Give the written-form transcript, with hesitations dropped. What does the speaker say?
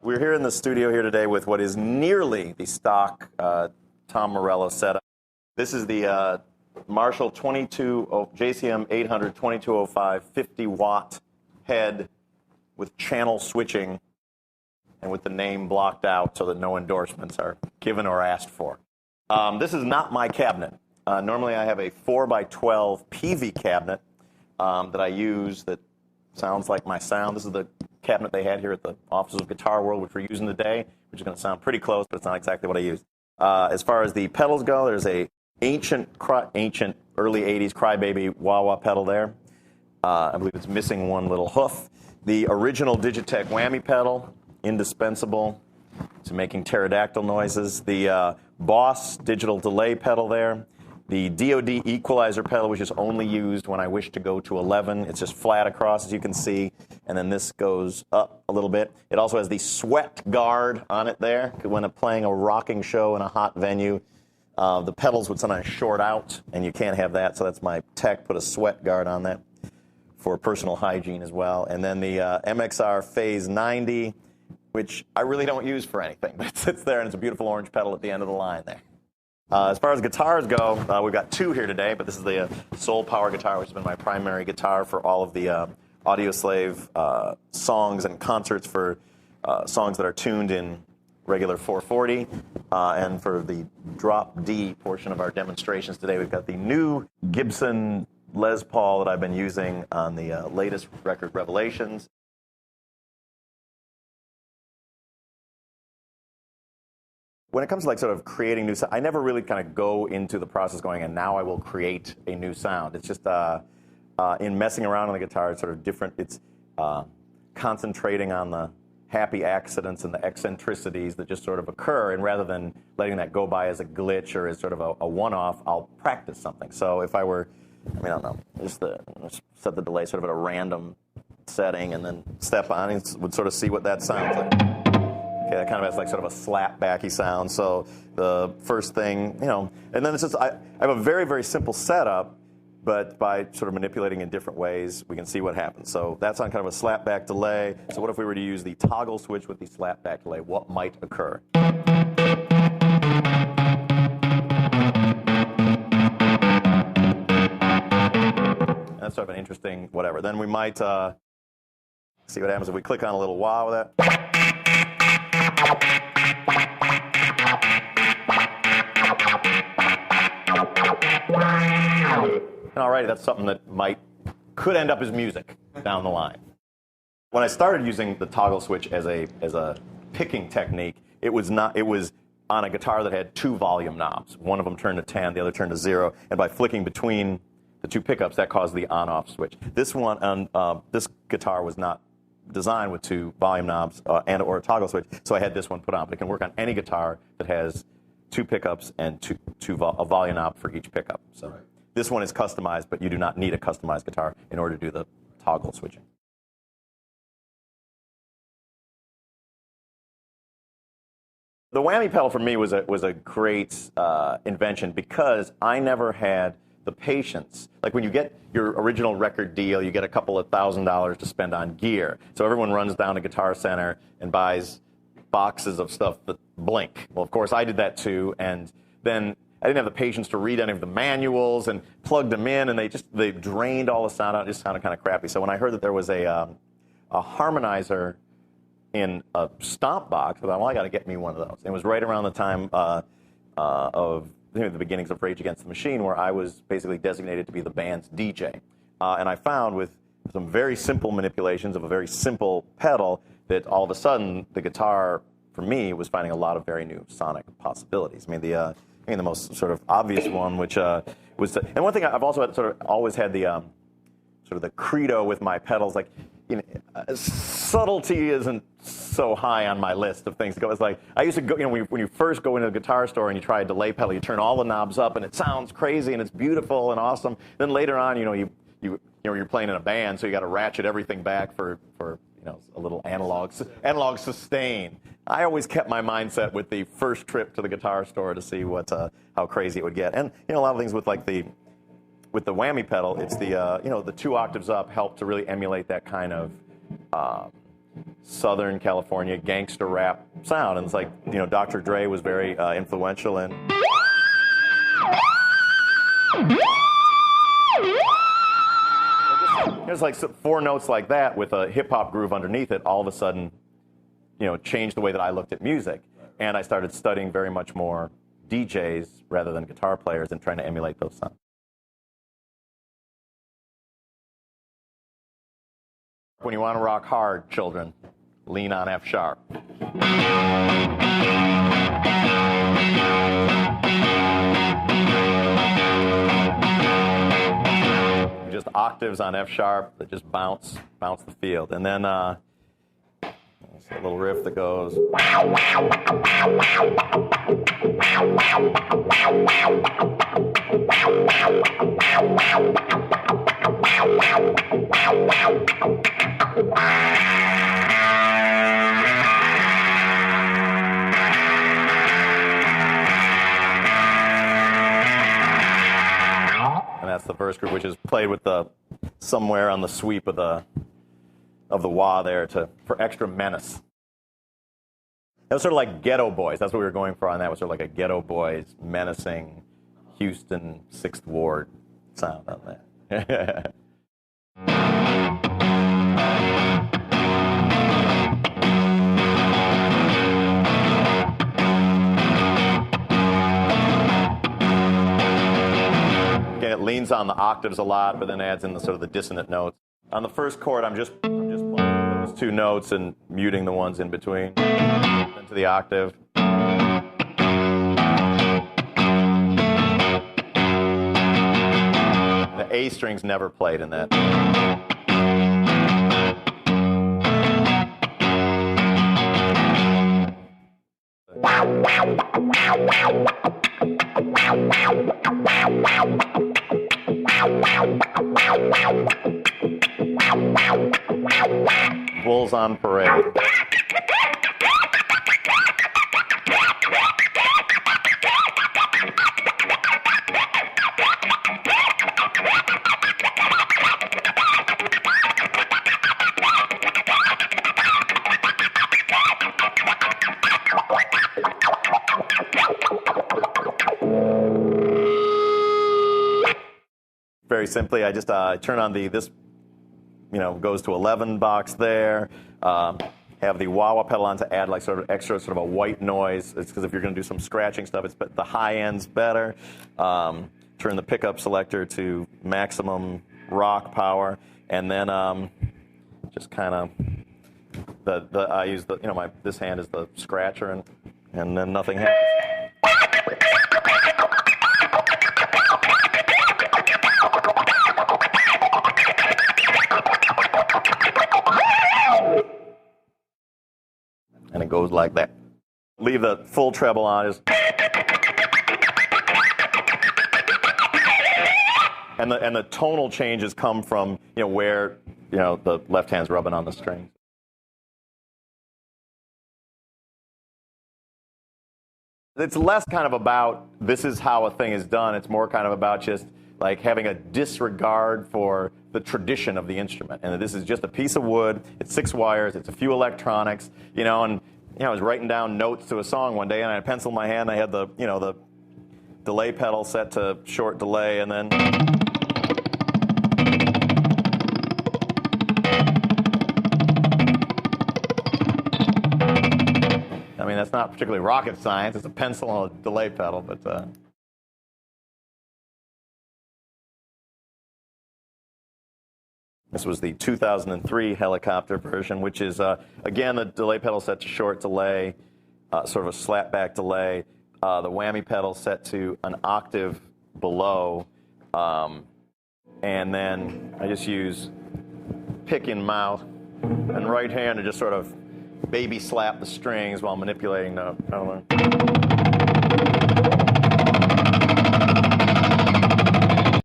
We're here in the studio here today with what is nearly the stock Tom Morello setup. This is the Marshall JCM 800 2205 50-watt head with channel switching and with the name blocked out so that no endorsements are given or asked for. This is not my cabinet. Normally I have a 4x12 PV cabinet that I use that sounds like my sound. This is the cabinet they had here at the offices of Guitar World, which we're using today, which is going to sound pretty close, but it's not exactly what I use. As far as the pedals go, there's a ancient early 80s crybaby wah-wah pedal there. I believe it's missing one little hoof. The original Digitech whammy pedal, indispensable to making pterodactyl noises. The Boss digital delay pedal there. The DoD equalizer pedal, which is only used when I wish to go to 11. It's just flat across, as you can see, and then this goes up a little bit. It also has the sweat guard on it there. When I'm playing a rocking show in a hot venue, the pedals would sometimes short out, and you can't have that, so that's my tech, put a sweat guard on that for personal hygiene as well. And then the MXR Phase 90, which I really don't use for anything, but it sits there, and it's a beautiful orange pedal at the end of the line there. As far as guitars go, we've got two here today, but this is the Soul Power guitar, which has been my primary guitar for all of the Audioslave songs and concerts for songs that are tuned in regular 440. And for the drop D portion of our demonstrations today, we've got the new Gibson Les Paul that I've been using on the latest record, Revelations. When it comes to like sort of creating new sound, I never really kind of go into the process going, and now I will create a new sound. It's just in messing around on the guitar, it's sort of different. It's concentrating on the happy accidents and the eccentricities that just sort of occur, and rather than letting that go by as a glitch or as sort of a one-off, I'll practice something. So if I were, I don't know, just set the delay sort of at a random setting and then step on it, would sort of see what that sounds like. Okay, that kind of has like sort of a slap-backy sound. So the first thing, and then it's just, I have a very, very simple setup, but by sort of manipulating in different ways, we can see what happens. So that's on kind of a slap-back delay. So what if we were to use the toggle switch with the slap-back delay? What might occur? That's sort of an interesting whatever. Then we might see what happens if we click on a little wah with that. Alrighty, that's something that could end up as music down the line. When I started using the toggle switch as a picking technique, it was on a guitar that had two volume knobs. One of them turned to 10, the other turned to 0, and by flicking between the two pickups, that caused the on-off switch. This one, this guitar was not designed with two volume knobs or a toggle switch, so I had this one put on. But it can work on any guitar that has two pickups and a volume knob for each pickup. So right. This one is customized, but you do not need a customized guitar in order to do the toggle switching. The whammy pedal for me was a great invention because I never had the patience. Like when you get your original record deal, you get a couple of $1,000s to spend on gear. So everyone runs down to Guitar Center and buys boxes of stuff that blink. Well, of course, I did that too, and then I didn't have the patience to read any of the manuals and plug them in, and they drained all the sound out. It just sounded kind of crappy. So when I heard that there was a harmonizer in a stomp box, I thought, well, I got to get me one of those. And it was right around the time of the beginnings of Rage Against the Machine, where I was basically designated to be the band's DJ. And I found with some very simple manipulations of a very simple pedal that all of a sudden the guitar, for me, was finding a lot of very new sonic possibilities. The most sort of obvious one, which was, and one thing I've also had, sort of always had the sort of the credo with my pedals, like, subtlety isn't so high on my list of things to go. It's like I used to go, when you first go into a guitar store and you try a delay pedal, you turn all the knobs up and it sounds crazy and it's beautiful and awesome. Then later on, you're playing in a band, so you got to ratchet everything back for a little analog sustain. I always kept my mindset with the first trip to the guitar store to see how crazy it would get. And a lot of things with with the whammy pedal, it's the 2 octaves up help to really emulate that kind of Southern California gangster rap sound. And it's like, you know, Dr. Dre was very influential in. There's like 4 notes like that with a hip-hop groove underneath it, all of a sudden, you know, changed the way that I looked at music. And I started studying very much more DJs rather than guitar players and trying to emulate those sounds. When you want to rock hard, children, lean on F sharp. Just octaves on F sharp that just bounce the field. And then a little riff that goes. And that's the verse group, which is played with the somewhere on the sweep of the wah there for extra menace. That was sort of like Ghetto Boys. That's what we were going for on that. Was sort of like a Ghetto Boys menacing Houston 6th Ward sound on that. Again, it leans on the octaves a lot, but then adds in the sort of the dissonant notes. On the first chord, I'm just playing those 2 notes and muting the ones in between. Into the octave. The A string's never played in that. Bulls on parade. Very simply, I just turn on this, you know, goes to 11 box there. Have the wah-wah pedal on to add like sort of extra sort of a white noise. It's because if you're going to do some scratching stuff, it's the high end's better. Turn the pickup selector to maximum rock power, and then just kind of I use the, you know, this hand is the scratcher, and then nothing happens. And it goes like that. Leave the full treble on. And the tonal changes come from, you know, where, you know, the left hand's rubbing on the strings. It's less kind of about this is how a thing is done. It's more kind of about just like having a disregard for the tradition of the instrument. And this is just a piece of wood. It's 6 wires. It's a few electronics. You know, and you know, I was writing down notes to a song one day, and I had a pencil in my hand. I had the, you know, the delay pedal set to short delay, and then. I mean, that's not particularly rocket science. It's a pencil and a delay pedal, but. This was the 2003 helicopter version, which is, again, the delay pedal set to short delay, sort of a slap-back delay. The whammy pedal set to an octave below. And then I just use pick in mouth and right hand to just sort of baby slap the strings while manipulating the pedal.